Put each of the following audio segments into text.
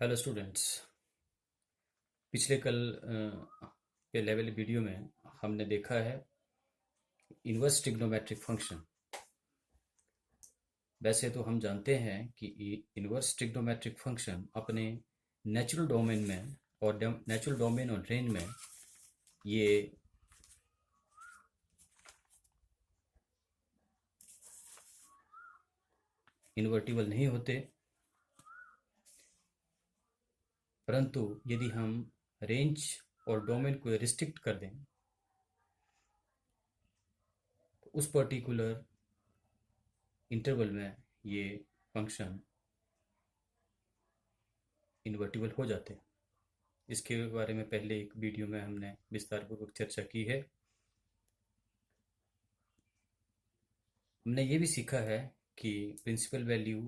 Hello students. पिछले कल के लेवल वीडियो में हमने देखा है इन्वर्स ट्रिग्नोमेट्रिक फंक्शन। वैसे तो हम जानते हैं कि इन्वर्स ट्रिग्नोमेट्रिक फंक्शन अपने नेचुरल डोमेन में और नेचुरल डोमेन और रेंज में ये इन्वर्टिबल नहीं होते, परंतु यदि हम रेंज और डोमेन को रिस्ट्रिक्ट कर दें तो उस पर्टिकुलर इंटरवल में ये फंक्शन इन्वर्टिबल हो जाते हैं। इसके बारे में पहले एक वीडियो में हमने विस्तारपूर्वक चर्चा की है। हमने ये भी सीखा है कि प्रिंसिपल वैल्यू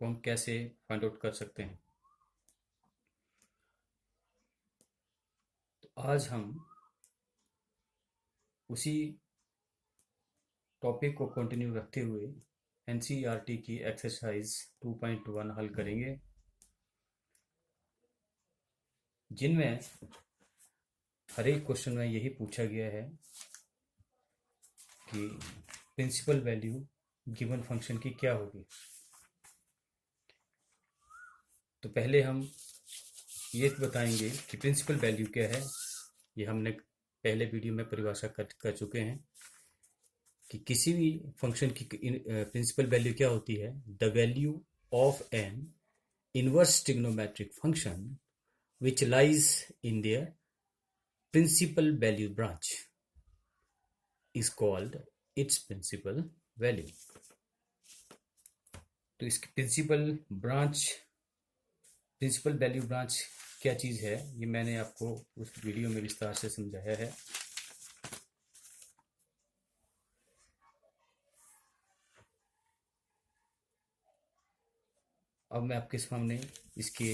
को हम कैसे फाइंड आउट कर सकते हैं। तो आज हम उसी टॉपिक को कंटिन्यू रखते हुए एनसीईआरटी की एक्सरसाइज 2.1 हल करेंगे, जिनमें हर एक क्वेश्चन में यही पूछा गया है कि प्रिंसिपल वैल्यू गिवन फंक्शन की क्या होगी। तो पहले हम ये बताएंगे कि प्रिंसिपल वैल्यू क्या है। ये हमने पहले वीडियो में परिभाषा कर चुके हैं कि किसी भी फंक्शन की प्रिंसिपल वैल्यू क्या होती है। The value of N inverse trigonometric function which lies in their principal value branch is called its principal value। तो इसकी प्रिंसिपल वैल्यू ब्रांच क्या चीज़ है, ये मैंने आपको उस वीडियो में विस्तार से समझाया है। अब मैं आपके सामने इसके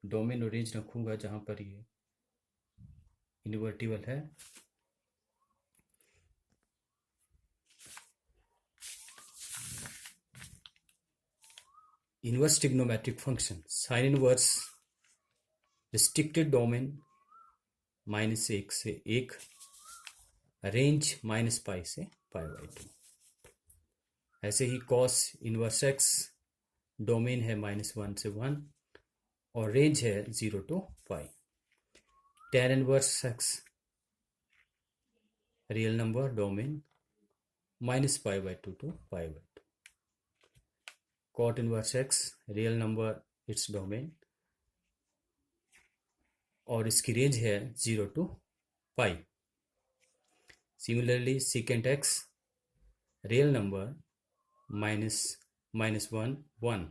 डोमेन और रेंज रखूंगा जहां पर ये इन्वर्टिबल है। Inverse trigonometric function sine inverse restricted domain -1 से 1, रेंज -π से π/2। ऐसे ही कॉस इनवर्स एक्स डोमेन है -1 से 1 और रेंज है 0 to π। tan inverse x real number domain -π/2 to π/2। cot inverse x real number it's domain और इसकी रेंज है 0 to π। Similarly secant x real number -1 1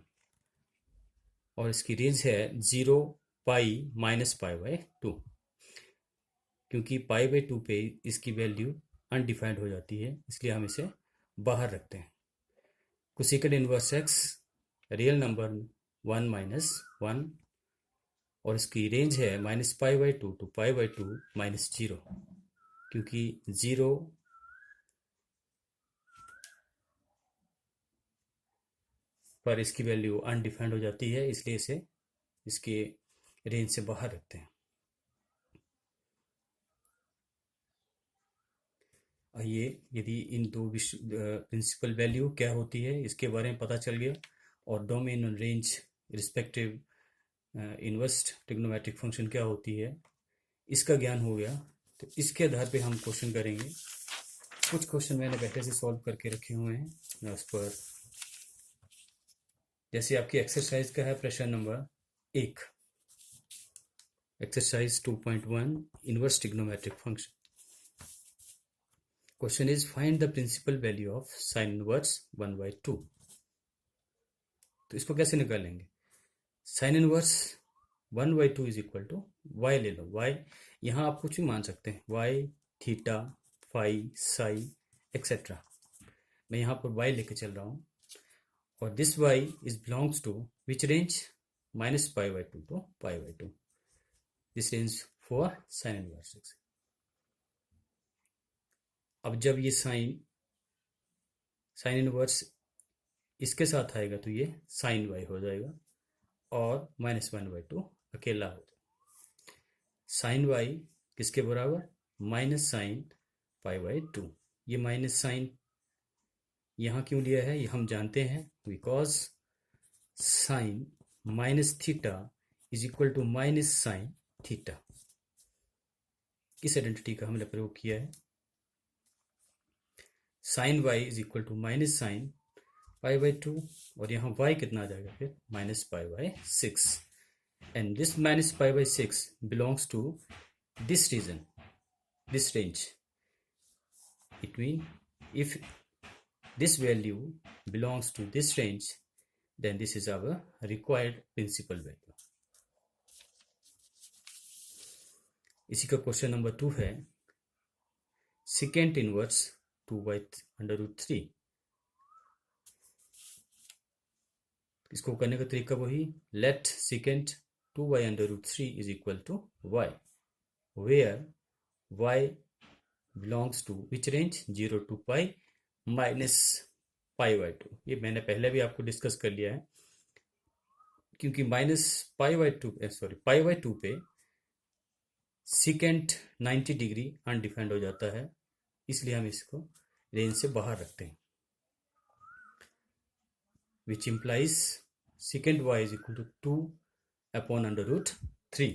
और इसकी रेंज है 0 π -π/2। क्योंकि π/2 पे इसकी वैल्यू अनडिफाइंड हो जाती है, इसलिए हम इसे बाहर रखते हैं। Cosecant inverse x real number 1 -1 और इसकी रेंज है -π/2 to π/2 -0। क्योंकि 0 पर इसकी वैल्यू अनडिफाइंड हो जाती है, इसलिए इसे इसके रेंज से बाहर रखते हैं। ये यदि इन दो प्रिंसिपल वैल्यू क्या होती है इसके बारे में पता चल गया और डोमेन और range respective inverse trigonometric function क्या होती है इसका ज्ञान हो गया, तो इसके आधार पे हम क्वेश्चन करेंगे। कुछ क्वेश्चन मैंने पहले से सॉल्व करके रखे हुए हैं। मैं उस पर, जैसे आपकी एक्सरसाइज का है प्रश्न number 1, exercise 2.1 inverse trigonometric function. Question is find the principal value of sine inverse 1/2। तो इसको कैसे निकालेंगे। Sine inverse 1/2 is equal to Y ले लो। वाई यहाँ आप कुछ भी मान सकते हैं, y, theta, phi, psi etcetera. मैं यहाँ पर वाई लेके चल रहा हूँ और this y is belongs to which range -π/2 to π/2। This range for sine inverse x. अब जब ये साइन इनवर्स इसके साथ आएगा तो ये साइन वाई हो जाएगा और -1/2 अकेला हो जाएगा। साइन वाई किसके बराबर? Minus sine π/2। ये माइनस साइन यहाँ क्यों लिया है ये हम जानते हैं, because sine minus theta is equal to minus sine theta. इस आइडेंटिटी का हमने प्रयोग किया है। Sine y is equal to minus sine π/2 और यहाँ y कितना आ जाएगा फिर? -π/6 and this -π/6 belongs to this region, this range. It means if this value belongs to this range, then this is our required principal value. इसी का question number 2 है secant inverse 2/√3। इसको करने का तरीका वही, let secant 2/√3 is equal to y, where y belongs to which range? 0 to pi minus π/2। ये मैंने पहले भी आपको डिस्कस कर लिया है, क्योंकि π/2 पे secant 90 डिग्री अनडिफाइंड हो जाता है, इसलिए हम इसको रेंज से बाहर रखते हैं, which implies secant y is equal to 2/√3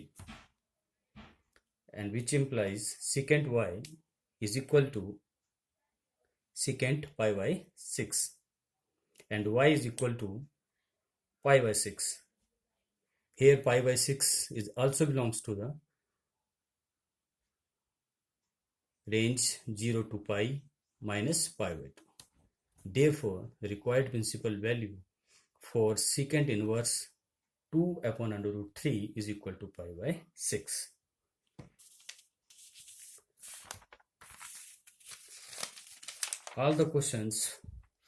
and which implies secant y is equal to secant π/6 and y is equal to π/6. Here π/6 is also belongs to the range 0 to pi minus π/2. Therefore, the required principal value for secant inverse 2/√3 is equal to π/6. All the questions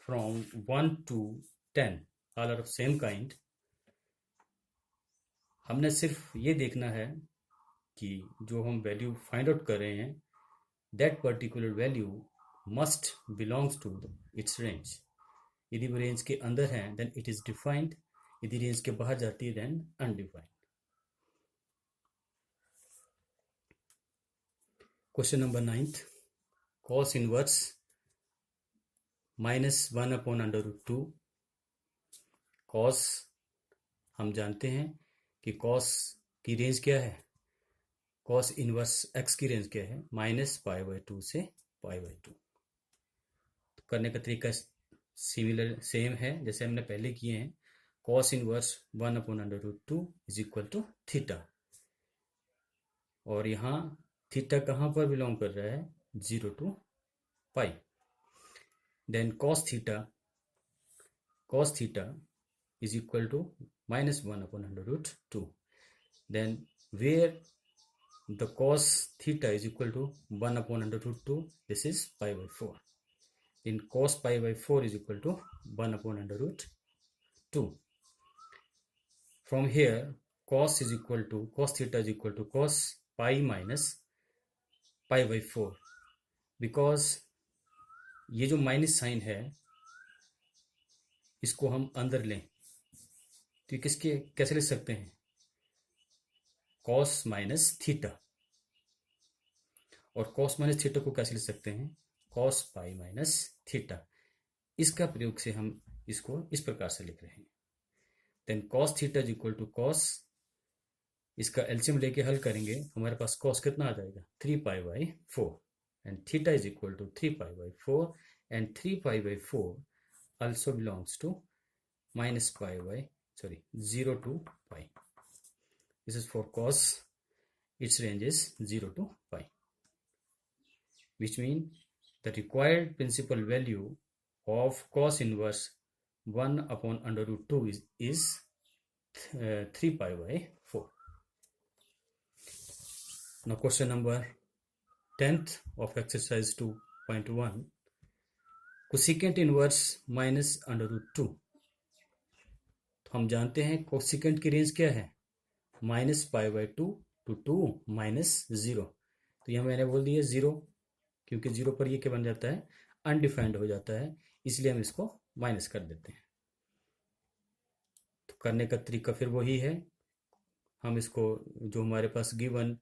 from 1 to 10 all are of same kind. हमने सिर्फ ये देखना है कि जो हम value find out कर रहे हैं, that particular value must belongs to its range. यदि वो रेंज के अंदर है then it is defined, यदि रेंज के बाहर जाती है then undefined. Question number 9, cos inverse -1/√2। cos हम जानते हैं कि cos की रेंज क्या है? cos इनवर्स x की रेंज क्या है? -π/2 से π/2। तो करने का तरीका सिमिलर सेम है जैसे हमने पहले किए हैं। cos inverse 1/√2 is equal to theta, और यहाँ थीटा कहाँ पर बिलोंग कर रहा है? 0 to pi. Then cos theta is equal to -1/√2. Then where the cos theta is equal to 1/√2, this is π/4. Then cos π/4 is equal to 1/√2. From here cos theta is equal to cos pi minus π/4, because ये जो minus sign है इसको हम अंदर लें तो किसके कैसे लिख सकते हैं? कॉस माइनस थीटा, और कॉस माइनस थीटा को कैसे लिख सकते हैं? Cos pi minus theta. इसका प्रयोग से हम इसको इस प्रकार से लिख रहे हैं। Then cos theta is equal to cos, इसका एलसीएम लेके हल करेंगे, हमारे पास कॉस कितना आ जाएगा? 3π/4 and theta is equal to 3π/4 and 3π/4 also belongs to 0 to pi. This is for cos, its range is 0 to pi, which means the required principal value of cos inverse 1/√2 is 3π/4. Now question number 10th of exercise 2.1, cosecant inverse -√2। तो हम जानते हैं cosecant की range क्या है? -π/2 to 2 -0। तो यहाँ मैंने बोल दिया 0, क्योंकि 0 पर ये क्या बन जाता है? अनडिफाइंड हो जाता है, इसलिए हम इसको माइनस कर देते हैं। करने का तरीका फिर वही है, हम इसको जो हमारे पास गिवन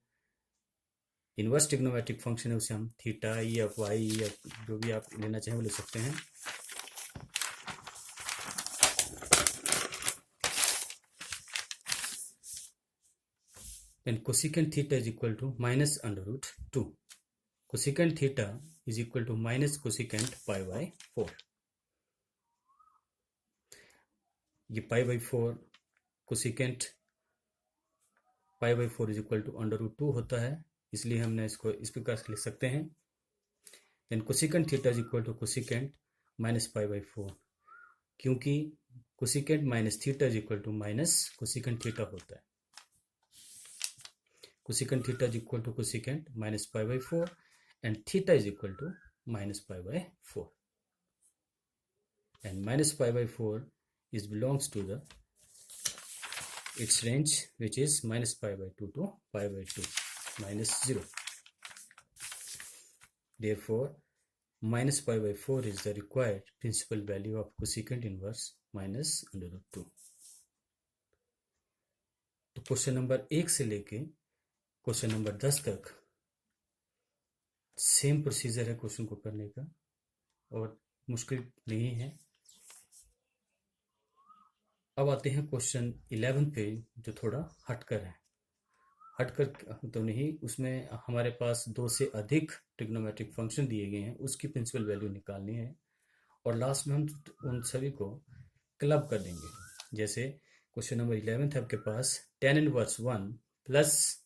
इनवर्स ट्रिग्नोमेट्रिक फंक्शन है उसे हम थीटा या वाई या जो भी आप लेना चाहें वो ले सकते हैं। And cosecant theta is equal to minus under root 2. Cosecant theta is equal to minus cosecant pi by 4. ये pi by 4 cosecant pi by 4 is equal to under root 2 होता है, इसलिए हमने इसको इस प्रकार से लिख सकते हैं। Then cosecant theta is equal to cosecant minus pi by 4, क्योंकि cosecant minus theta is equal to minus cosecant theta होता है। Cosecant theta is equal to cosecant minus pi by 4 and theta is equal to minus pi by 4, and minus pi by 4 is belongs to the its range, which is minus pi by 2 to pi by 2 minus 0. Therefore minus pi by 4 is the required principal value of cosecant inverse minus under root 2. तो question number 1 से लेके question number 10 तक same procedure है question को करने का और मुश्किल नहीं है। अब आते हैं क्वेश्चन 11 पे, जो थोड़ा हटकर है। हटकर तो नहीं, उसमें हमारे पास 2 से अधिक ट्रिग्नोमेट्रिक फंक्शन दिए गए हैं, उसकी प्रिंसिपल वैल्यू निकालनी है और लास्ट में हम उन सभी को क्लब कर देंगे। जैसे क्वेश्चन नंबर 11 है आपके पास tan inverse 1 plus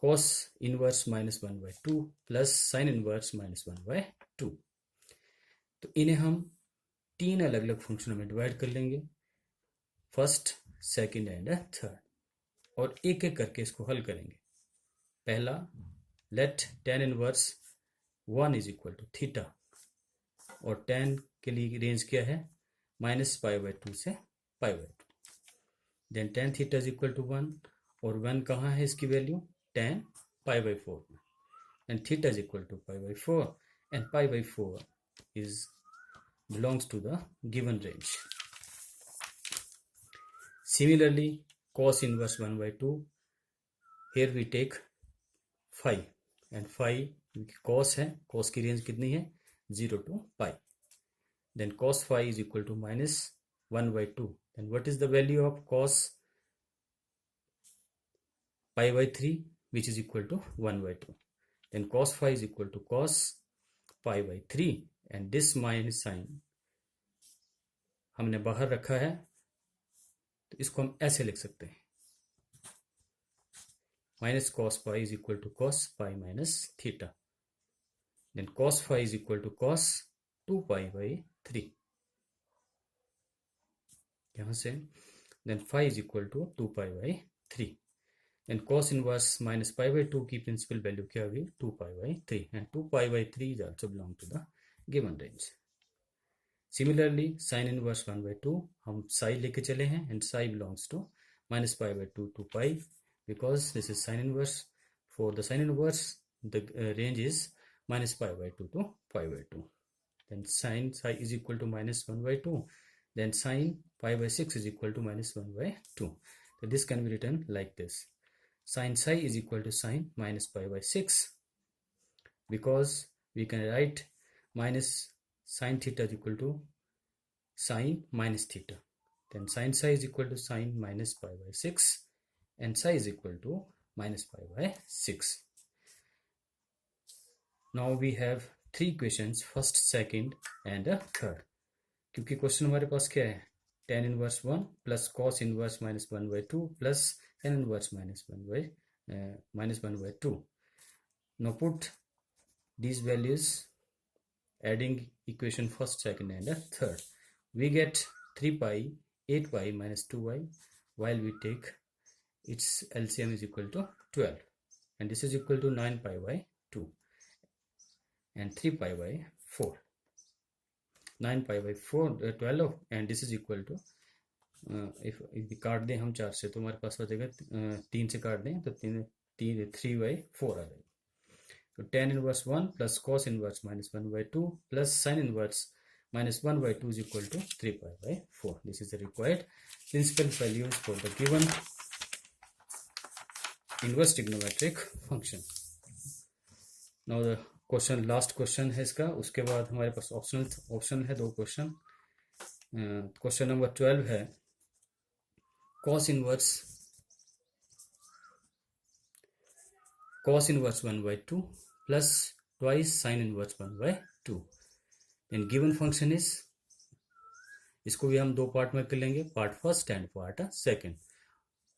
cos inverse minus 1/2 plus sin inverse minus 1/2। तो इन्हें हम 3 अलग अलग फंक्शनों में डिवाइड कर लेंगे, फर्स्ट, सेकंड एंड थर्ड, और एक एक करके इसको हल करेंगे। पहला, let tan inverse 1 is equal to theta, और tan के लिए रेंज क्या है, -π/2 से π/2। Then tan theta is equal to 1, और 1 कहाँ है इसकी वैल्यू, tan π/4 में, and theta is equal to π/4 and π/4 is belongs to the given range. Similarly, cos inverse 1/2, here we take phi, and phi cos है, cos की range कितनी है, 0 to pi. Then cos phi is equal to minus 1/2. Then what is the value of cos pi/3, which is equal to 1/2. Then cos phi is equal to cos pi/3, and this minus sign हमने बाहर रखा है, तो इसको हम ऐसे लिख सकते हैं, minus cos pi is equal to cos pi minus theta. Then cos phi is equal to cos 2π/3, यहां से, then phi is equal to 2π/3. Then cos inverse minus π/2 की प्रिंसिपल वैल्यू क्या होगी, 2π/3, and 2π/3 is also belong to the given range. Similarly, sin inverse 1/2 हम psi लेके चले हैं, and psi belongs to minus π/2 to pi, because this is sin inverse. For the sin inverse, the range is minus π/2 to pi/2. Then sin psi is equal to minus 1/2. Then sin pi/6 is equal to minus 1/2. So this can be written like this: sin psi is equal to sin minus pi/6, because we can write minus sin theta is equal to sin minus theta. Then sin psi is equal to sin minus pi/6, and psi is equal to minus pi/6. Now we have 3 questions, first, second and third. क्योंकि question हमारे पास क्या है, tan inverse 1 plus cos inverse minus 1/2 plus sin inverse minus 1/2. Now put these values, adding equation first, second and third. We get 3π 8y minus 2y, while we take its LCM is equal to 12, and this is equal to 9π/2 and 3π/4. 9π/4 12, and this is equal to if काट दें हम 4 से, तो हमारे पास हो जाएगा 3 से काट दें तो 3/4 आ जाएगा। तो tan inverse 1 plus cos inverse minus 1/2 plus sin inverse minus 1/2 is equal to 3π/4. This is the required principal values for the given inverse trigonometric function. Now the question, last question है इसका, उसके बाद हमारे पास ऑप्शन है 2 question. Question number 12 है cos inverse 1/2 plus twice sin inverse 1/2. then given function is, इसको भी हम 2 पार्ट में कर लेंगे, part first and part second.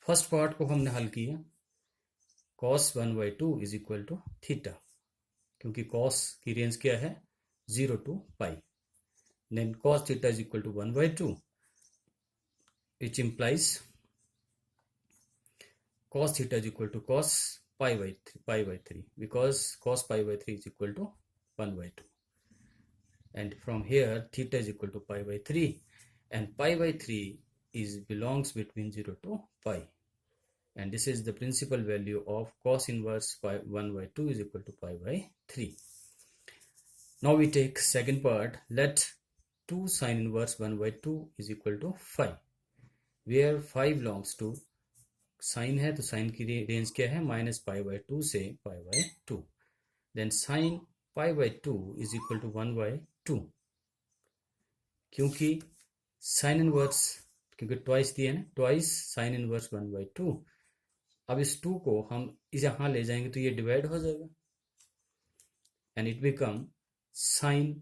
First part को हमने हल किया, cos 1/2 is equal to theta, क्योंकि cos की रेंज क्या है 0 to pi. Then cos theta is equal to 1/2, which implies cos theta is equal to cos pi/3 because cos pi/3 is equal to 1/2, and from here theta is equal to pi/3, and pi/3 is belongs between 0 to pi, and this is the principal value of cos inverse 1/2 is equal to pi/3. Now we take second part. Let 2 sin inverse 1/2 is equal to 5, where 5 belongs to sign है तो sign की range क्या है -π/2 से π/2. Then sine π/2 is equal to 1/2, क्योंकि sine inverse, क्योंकि twice दिए ना, ट्वाइस साइन इनवर्स 1/2. अब इस 2 को हम इस यहाँ ले जाएंगे तो ये डिवाइड हो जाएगा, and it become sign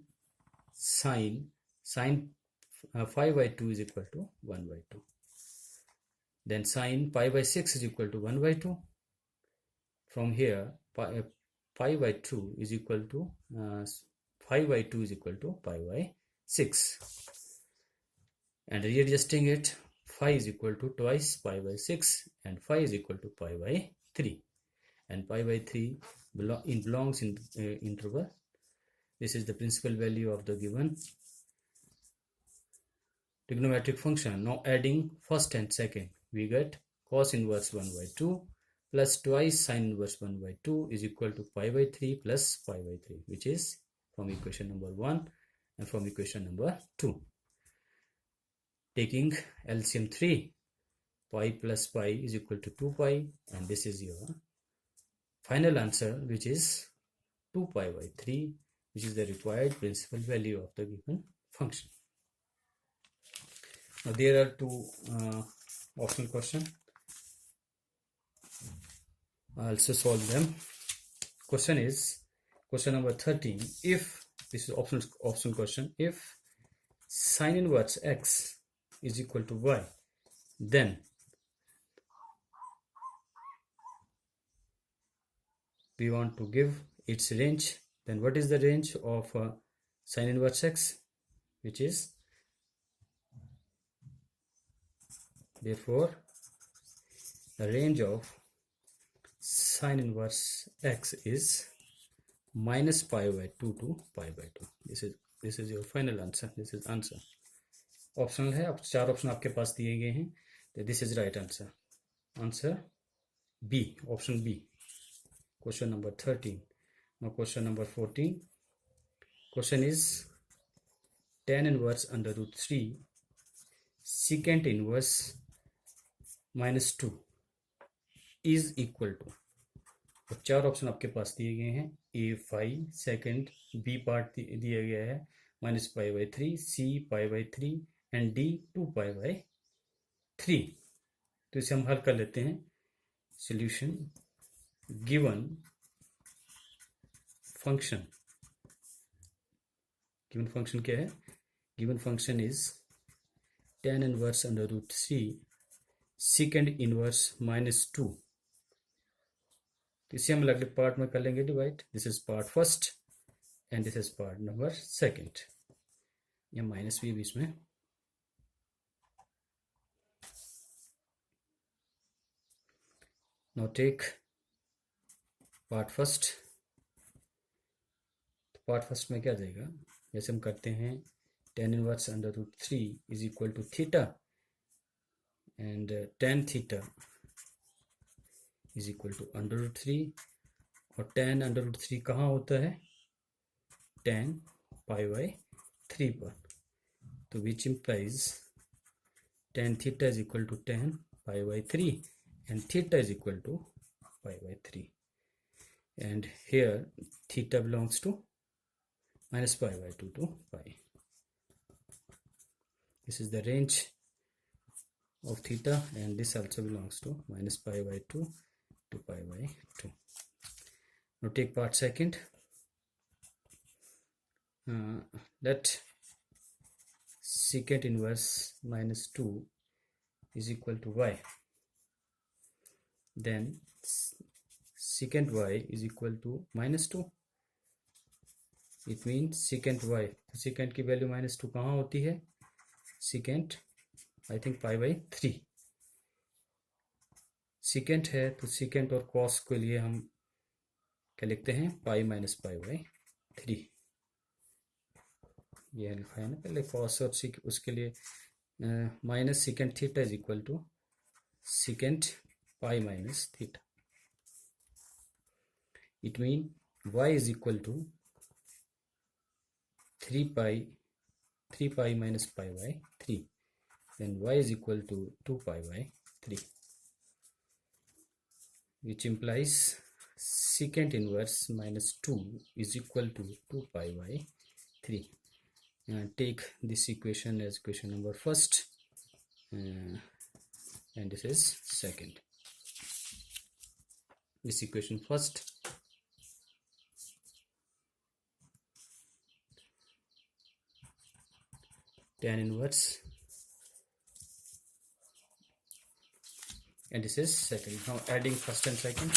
5/2 is equal to 1/2. Then sin pi/6 is equal to 1/2. From here, pi/2 is equal to 5/2 is equal to pi/6. And readjusting it, 5 is equal to twice pi/6, and 5 is equal to pi/3. And pi/3 belongs in interval. This is the principal value of the given trigonometric function. Now adding first and second, we get cos inverse 1/2 plus twice sin inverse 1/2 is equal to pi/3 plus pi/3, which is from equation number 1 and from equation number 2. Taking LCM 3, pi plus pi is equal to 2pi, and this is your final answer, which is 2pi/3, which is the required principal value of the given function. Now there are 2 optional questions. I also solve them. Question is question number 13. If this is optional question, if sin inverse x is equal to y, then we want to give its range. Then what is the range of sin inverse x, which is, therefore the range of sin inverse x is -π/2 to π/2. This is your final answer. This is answer. Optional है, अब 4 option आपके पास दिए गए हैं, तो this is right answer. Answer B, option B, question number 13. Now question number 14. Question is tan inverse √3 secant inverse -2 is equal to, और 4 option आपके पास दिए गए हैं. A 5, सेकेंड B पार्ट दिया गया है -π/3, C π/3 एंड D 2π/3. तो इसे हम हल कर लेते हैं. सॉल्यूशन, गिवन फंक्शन क्या है? Given function is tan inverse √3 secant inverse -2. तो इसे हम अगले पार्ट में कर लेंगे divide. This is part first and this is part number second. ये माइनस भी इसमें. Now take part first. Part first में क्या जाएगा, जैसे हम करते हैं tan inverse √3 is equal to theta, and tan theta is equal to √3, और tan √3 कहाँ होता है? tan pi/3. 3 पर, तो which implies tan theta is equal to tan pi by 3 and theta is equal to pi by 3, and here theta belongs to minus pi by 2 to pi. This is the range of theta, and this also belongs to minus pi by 2 to pi by 2. Now take part second. Let secant inverse minus 2 is equal to y, then secant y is equal to minus 2. It means secant y, तो secant की value minus 2 कहाँ होती है? secant I think pi by 3. secant है तो secant और cos के लिए हम क्या लिखते हैं? pi minus pi by 3. ये लिखा है ना पहले cos और उसके लिए minus secant theta is equal to secant pi minus theta. It means y is equal to 3 pi minus pi by 3, then y is equal to 2 pi by 3, which implies secant inverse minus 2 is equal to 2 pi by 3. Take this equation as equation number first, and this is second. This equation first, tan inverse, and this is second. Now adding first and second.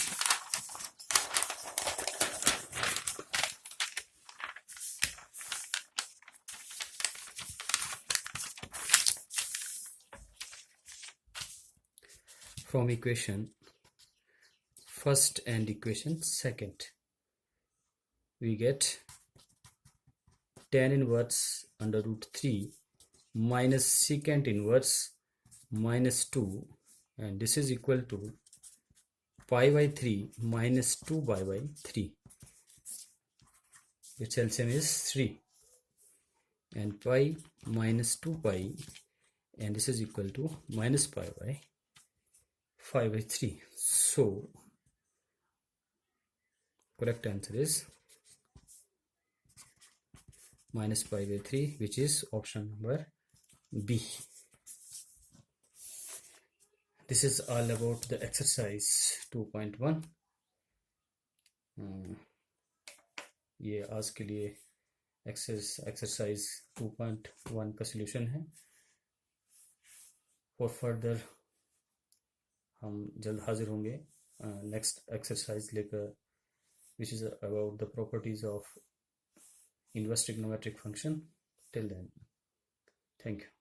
From equation first and equation second, we get tan inverse under root 3 minus secant inverse minus 2, and this is equal to pi by 3 minus 2 pi by 3, which LCM is 3, and pi minus 2 pi, and this is equal to minus pi by 5 by 3. So correct answer is minus pi by 3, which is option number B. This is all about the exercise 2.1. ये आज के लिए exercise 2.1 का solution है. For further हम जल्द हाजिर होंगे नेक्स्ट एक्सरसाइज लेकर, which is about the properties of inverse trigonometric function. Till then, thank you.